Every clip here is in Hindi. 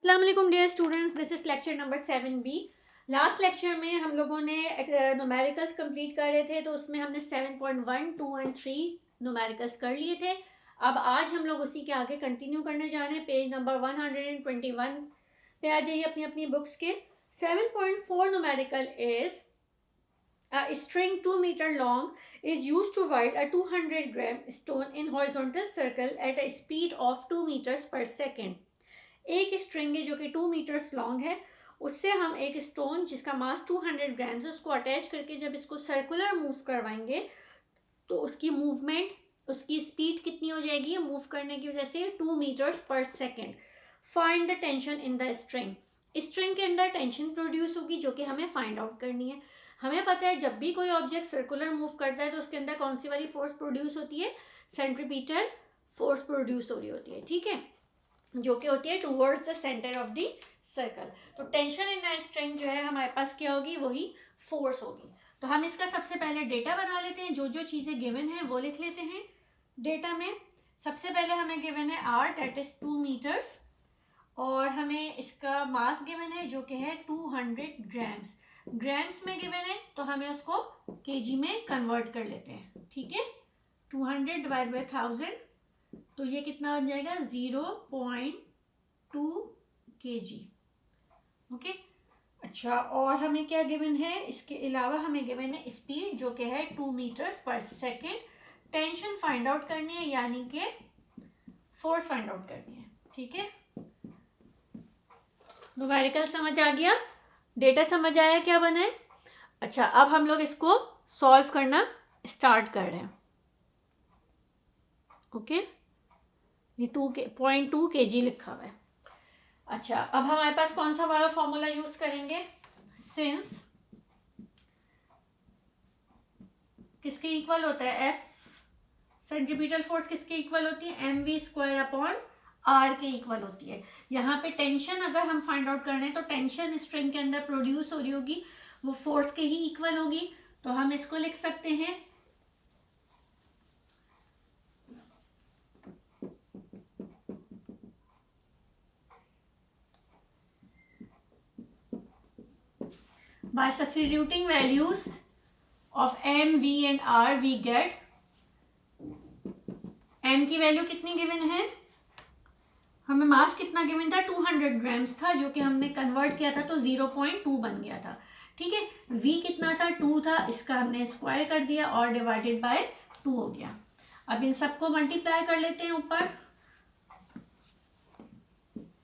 अस्सलाम वालेकुम dear students, this is lecture number 7B। Last lecture में हम लोगों ने न्यूमेरिकल्स कंप्लीट कर रहे थे, तो उसमें हमने 7.1, 2 एंड 3 न्यूमेरिकल्स कर लिए थे। अब आज हम लोग उसी के आगे कंटिन्यू करने जा रहे हैं। पेज नंबर 121 पे आ जाइए अपनी अपनी बुक्स के। 7.4 numerical is a string 2 meter long is used to write a 200 gram stone in horizontal circle at a speed of 2 meters per second। एक स्ट्रिंग है जो कि 2 मीटर्स लॉन्ग है, उससे हम एक स्टोन जिसका मास 200 ग्राम्स है उसको अटैच करके जब इसको सर्कुलर मूव करवाएंगे तो उसकी मूवमेंट, उसकी स्पीड कितनी हो जाएगी मूव करने की वजह से 2 मीटर्स पर second. Find the tension in the string. String के अंदर टेंशन प्रोड्यूस होगी जो कि हमें फाइंड आउट करनी है। हमें पता है जब भी कोई ऑब्जेक्ट सर्कुलर मूव करता है तो उसके अंदर कौन सी वाली फोर्स प्रोड्यूस होती है, सेंट्रीपिटल फोर्स प्रोड्यूस हो रही होती है, ठीक है, जो कि होती है towards the centre of the circle. तो टेंशन इन अ स्ट्रिंग जो है हमारे पास क्या होगी, वही फोर्स होगी। तो हम इसका सबसे पहले डेटा बना लेते हैं, जो जो चीज़ें गिवन है वो लिख लेते हैं डेटा में। सबसे पहले हमें गिवन है आर, दैट इज 2 मीटर्स, और हमें इसका मास गिवन है जो कि है 200 ग्राम्स। ग्राम्स में गिवन है तो हमें उसको केजी में कन्वर्ट कर लेते हैं, ठीक है। 200 डिवाइड बाई 1000 तो ये कितना बन जाएगा 0.2 kg। ओके, अच्छा, और हमें क्या गिवन है, इसके अलावा हमें गिवन है स्पीड जो कि है 2 मीटर्स पर सेकेंड। टेंशन फाइंड आउट करनी है, यानी कि फोर्स फाइंड आउट करनी है, ठीक है। न्यूमेरिकल समझ आ गया, डेटा समझ आया क्या बना है। अच्छा, अब हम लोग इसको सॉल्व करना स्टार्ट कर रहे हैं। ओके, ये 2.2 kg लिखा हुआ है। अच्छा, अब हमारे पास कौन सा वाला फॉर्मूला यूज करेंगे, सिंस किसके इक्वल होता है, एफ सेंट्रीपिटल फोर्स किसके इक्वल होती है, mv² अपॉन आर के इक्वल होती है। यहाँ पे टेंशन अगर हम फाइंड आउट कर रहे हैं तो टेंशन स्ट्रिंग के अंदर प्रोड्यूस हो रही होगी, वो फोर्स के ही इक्वल होगी। तो हम इसको लिख सकते हैं by substituting values of m, v and r we get m की वैल्यू कितनी गिवन है, हमें मास कितना गिवन था 200 ग्राम्स था, जो कि हमने कन्वर्ट किया था तो 0.2 बन गया था, ठीक है। v कितना था 2 था, इसका हमने स्क्वायर कर दिया और डिवाइडेड बाय 2 हो गया। अब इन सबको मल्टीप्लाई कर लेते हैं ऊपर,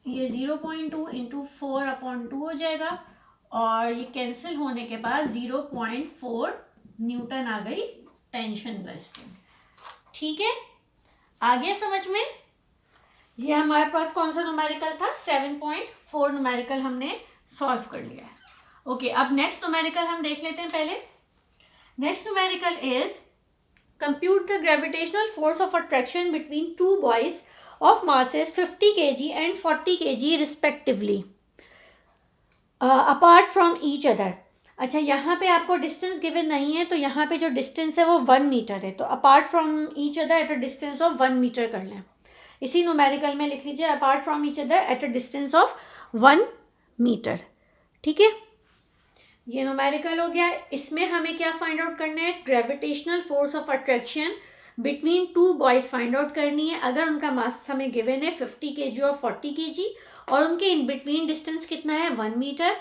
ये 0.2 इंटू 4/2 हो जाएगा और ये कैंसिल होने के बाद 0.4 न्यूटन आ गई टेंशन द स्ट्रिंग, ठीक है। आगे समझ में, ये हमारे पास कौन सा न्यूमेरिकल था, 7.4 न्यूमेरिकल हमने सॉल्व कर लिया है। ओके, अब नेक्स्ट न्यूमेरिकल हम देख लेते हैं पहले। Next numerical is compute the gravitational force of attraction between two boys of masses 50 kg and 40 kg respectively apart from each other। अच्छा, यहाँ पे आपको डिस्टेंस गिवन नहीं है तो यहाँ पे जो डिस्टेंस है वो 1 मीटर है, तो apart from each other at a distance of 1 meter कर लें। इसी न्यूमेरिकल में लिख लीजिए apart from each other at a distance of 1 meter, ठीक है। ये न्यूमेरिकल हो गया। इसमें हमें क्या फाइंड आउट करना है, gravitational force of attraction between two boys find out करनी है। अगर उनका मास हमें गिवन है 50 kg और 40 kg और उनके इन बिटवीन डिस्टेंस कितना है 1 मीटर।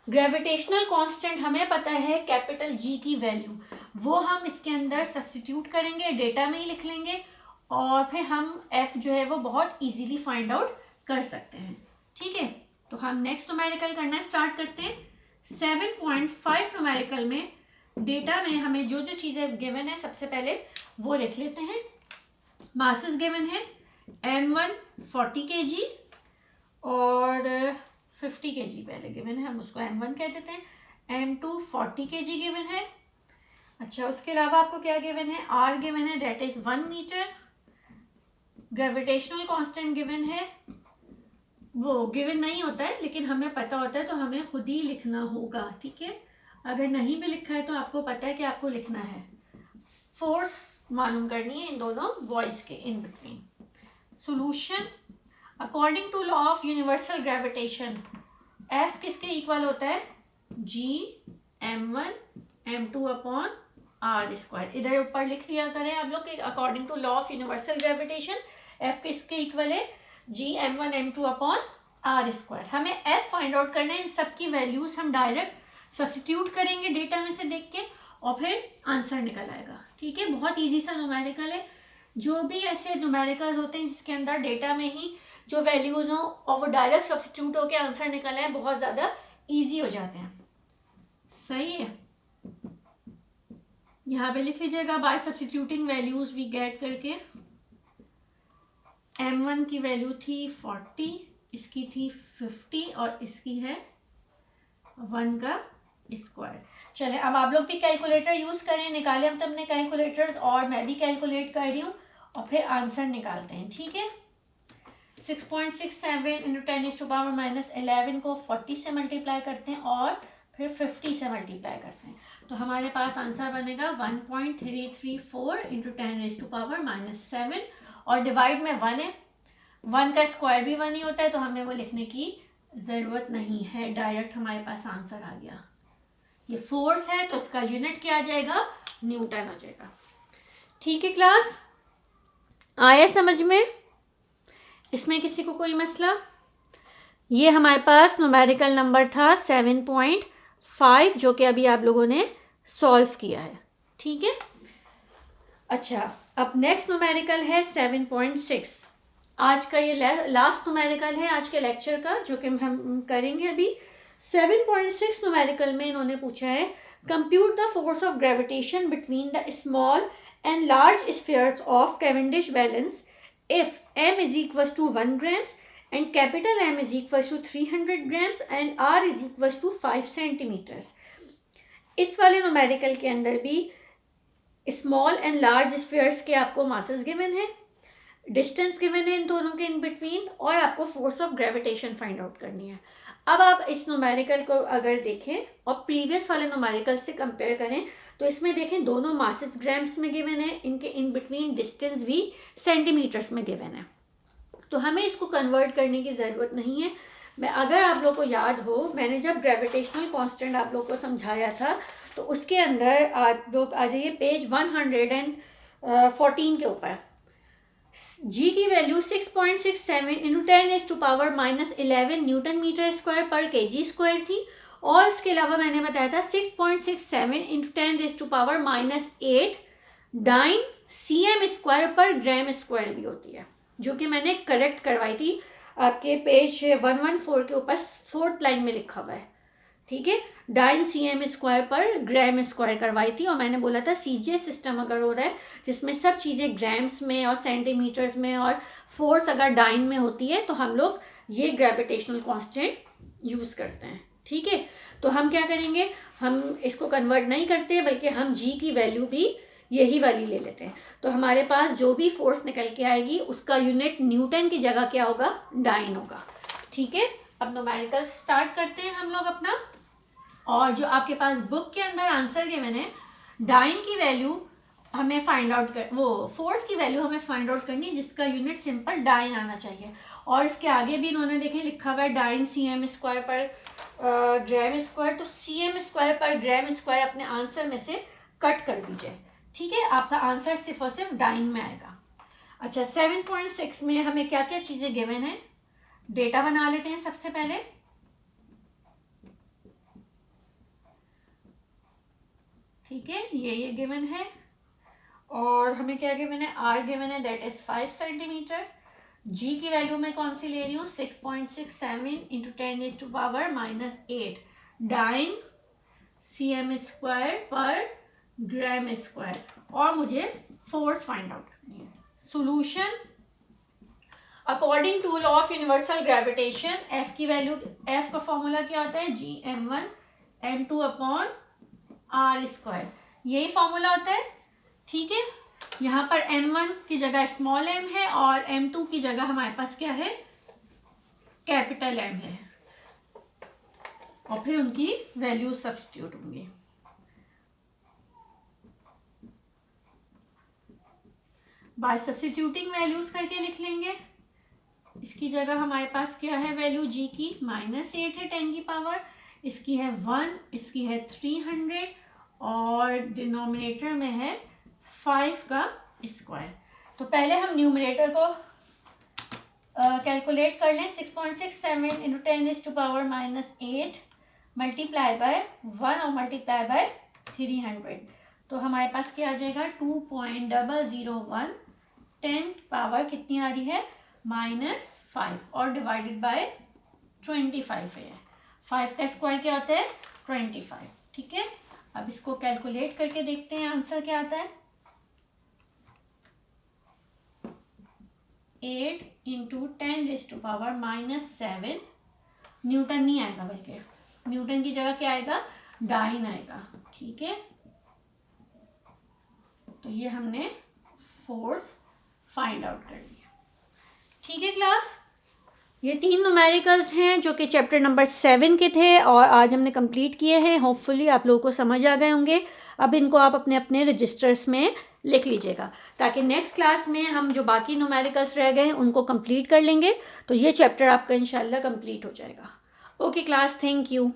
ग्रेविटेशनल कांस्टेंट हमें पता है कैपिटल जी की वैल्यू, वो हम इसके अंदर सब्स्टिट्यूट करेंगे, डेटा में ही लिख लेंगे और फिर हम एफ जो है वो बहुत इजीली फाइंड आउट कर सकते हैं, ठीक है। तो हम नेक्स्ट न्यूमेरिकल करना स्टार्ट करते हैं। 7.5 न्यूमेरिकल में डेटा में हमें जो जो चीज़ें गिवन है सबसे पहले वो लिख लेते हैं। मासेस गिवन है m1 40 kg और 50 kg पहले गिवन है, हम उसको m1 कह देते हैं। m2 40 kg गिवन है। अच्छा, उसके अलावा आपको क्या गिवन है, r गिवन है, that is 1 meter. Gravitational constant given है, वो गिवन नहीं होता है लेकिन हमें पता होता है तो हमें खुद ही लिखना होगा, ठीक है। अगर नहीं भी लिखा है तो आपको पता है कि आपको लिखना है। फोर्स मालूम करनी है इन दोनों वॉइस के in between. Solution, according to law of universal gravitation F किसके इक्वल होता है, G m1 m2 upon r square. इधर ऊपर लिख लिया करें आप लोग कि according to law of universal gravitation F किसके इक्वल है, G m1 m2 upon r square. हमें एफ फाइंड आउट करना है, इन सब की वैल्यूज हम डायरेक्ट सब्स्टिट्यूट करेंगे डेटा में से देख के और फिर आंसर निकल आएगा। ठीक है, बहुत इजी सा न्यूमेरिकल है। जो भी ऐसे न्यूमेरिकल्स होते हैं जिसके अंदर डेटा में ही जो वैल्यूज हो और वो डायरेक्ट सब्स्टिट्यूट होकर आंसर निकल आए, बहुत ज़्यादा इजी हो जाते हैं। सही है, यहाँ पे लिख लीजिएगा by substituting values we get करके। m1 की वैल्यू थी 40, इसकी थी 50 और इसकी है 1 का स्क्वायर। चले अब आप लोग भी कैलकुलेटर यूज़ करें, निकालें हम तो अपने कैलकुलेटर्स, और मैं भी कैलकुलेट कर रही हूँ और फिर आंसर निकालते हैं। ठीक है, 6.67 इंटू 10⁻⁻11 को 40 से मल्टीप्लाई करते हैं और फिर 50 से मल्टीप्लाई करते हैं, तो हमारे पास आंसर बनेगा 1.334 इंटू 10⁻⁻7 और डिवाइड में 1 है, 1 का स्क्वायर भी 1 ही होता है, तो हमें वो लिखने की ज़रूरत नहीं है, डायरेक्ट हमारे पास आंसर आ गया। ये फोर्स है तो उसका यूनिट क्या आ जाएगा, न्यूटन आ जाएगा। ठीक है क्लास, आया समझ में? इसमें किसी को कोई मसला? ये हमारे पास न्यूमेरिकल नंबर था 7.5 जो कि अभी आप लोगों ने सॉल्व किया है। ठीक है, अच्छा अब नेक्स्ट न्यूमेरिकल है 7.6। आज का ये लास्ट न्यूमेरिकल है आज के लेक्चर का जो कि हम करेंगे अभी। 7.6 न्यूमेरिकल में इन्होंने पूछा है compute the force of gravitation between the small and large spheres of Cavendish balance if m is equals to 1 grams and capital M is equals to 300 grams and r is equals to 5 centimeters। इस वाले न्यूमेरिकल के अंदर भी स्मॉल एंड लार्ज स्फीयर्स के आपको मासेस गिवन है, डिस्टेंस गिवन है इन दोनों के इन बिटवीन, और आपको force of gravitation find out करनी है। अब आप इस न्यूमेरिकल को अगर देखें और प्रीवियस वाले न्यूमेरिकल से कंपेयर करें तो इसमें देखें दोनों मासेस ग्राम्स में गिवन है, इनके इन बिटवीन डिस्टेंस भी सेंटीमीटर्स में गिवन है, तो हमें इसको कन्वर्ट करने की ज़रूरत नहीं है। मैं अगर आप लोग को याद हो, मैंने जब ग्रेविटेशनल कांस्टेंट आप लोग को समझाया था तो उसके अंदर आप लोग आ जाइए पेज 114 के ऊपर। जी की value 6.67 into 10⁻⁻11 newton meter square पर केजी स्क्वायर थी, और इसके अलावा मैंने बताया था 6.67 इंटू 10⁻⁻8 डाइन cm स्क्वायर पर ग्राम स्क्वायर भी होती है, जो कि मैंने करेक्ट करवाई थी आपके पेज 114 के ऊपर 4th लाइन में लिखा हुआ है। ठीक है, डाइन cm स्क्वायर पर ग्राम स्क्वायर करवाई थी, और मैंने बोला था CJ सिस्टम अगर हो रहा है जिसमें सब चीज़ें ग्राम्स में और सेंटीमीटर्स में और फोर्स अगर डाइन में होती है तो हम लोग ये ग्रेविटेशनल कांस्टेंट यूज़ करते हैं। ठीक है, तो हम क्या करेंगे, हम इसको कन्वर्ट नहीं करते बल्कि हम G की वैल्यू भी यही वाली ले लेते हैं, तो हमारे पास जो भी फोर्स निकल के आएगी उसका यूनिट न्यूटन की जगह क्या होगा, डाइन होगा। ठीक है, अब न्यूमेरिकल स्टार्ट करते हैं हम लोग अपना, और जो आपके पास बुक के अंदर आंसर गिवन है डाइन की वैल्यू हमें फाइंड आउट कर, वो फोर्स की वैल्यू हमें फाइंड आउट करनी है जिसका यूनिट सिंपल डाइन आना चाहिए, और इसके आगे भी इन्होंने देखें लिखा हुआ है डाइन cm स्क्वायर पर ग्राम स्क्वायर, तो cm स्क्वायर पर ग्राम स्क्वायर अपने आंसर में से कट कर दीजिए। ठीक है, आपका आंसर सिर्फ और सिर्फ डाइन में आएगा। अच्छा 7.6 में हमें क्या क्या चीज़ें गिवन है, डेटा बना लेते हैं सबसे पहले। ठीक है, ये गिवन है, और हमें क्या गिवन है, आर गिवन है दैट इज 5 सेंटीमीटर। जी की वैल्यू मैं कौन सी ले रही हूँ, 6.67 इंटू 10⁻⁻8 डाइन cm स्क्वायर पर ग्राम स्क्वायर, और मुझे फोर्स फाइंड आउट करनी है। Solution according to law of universal gravitation F की वैल्यू, एफ का फॉर्मूला क्या होता है, Gm1m2 अपॉन आर स्क्वायर, यही फॉर्मूला होता है। ठीक है, यहाँ पर m1 की जगह स्मॉल m है और m2 की जगह हमारे पास क्या है, कैपिटल M है, और फिर उनकी वैल्यू सब्स्टिट्यूट होंगी। बाय सब्स्टिट्यूटिंग वैल्यूज करके लिख लेंगे इसकी जगह हमारे पास क्या है वैल्यू जी की, -8 है 10 की पावर, इसकी है 1, इसकी है 300 और डिनोमिनेटर में है 5 का स्क्वायर। तो पहले हम न्यूमरेटर को कैलकुलेट कर लें। 6.67 इंटू 10⁻⁻8 मल्टीप्लाई बाय 1 और मल्टीप्लाई बाय 300, तो हमारे पास क्या आ जाएगा 2.001। 10 पावर कितनी आ रही है -5 और डिवाइडेड बाय 25 है। 5 का स्क्वायर क्या होता है 25, ठीक है। अब इसको कैलकुलेट करके देखते हैं आंसर क्या आता है। 8 इंटू 10⁻⁻7 न्यूटन नहीं आएगा, बल्कि न्यूटन की जगह क्या आएगा डाइन आएगा, ठीक है। तो ये हमने फोर्स फाइंड आउट कर लिया, ठीक है क्लास। ये 3 न्यूमेरिकल्स हैं जो कि चैप्टर नंबर 7 के थे और आज हमने कंप्लीट किए हैं। होपफुली आप लोगों को समझ आ गए होंगे। अब इनको आप अपने अपने रजिस्टर्स में लिख लीजिएगा ताकि नेक्स्ट क्लास में हम जो बाकी न्यूमेरिकल्स रह गए हैं उनको कंप्लीट कर लेंगे, तो ये चैप्टर आपका इंशाल्लाह कंप्लीट हो जाएगा। Okay class, thank you.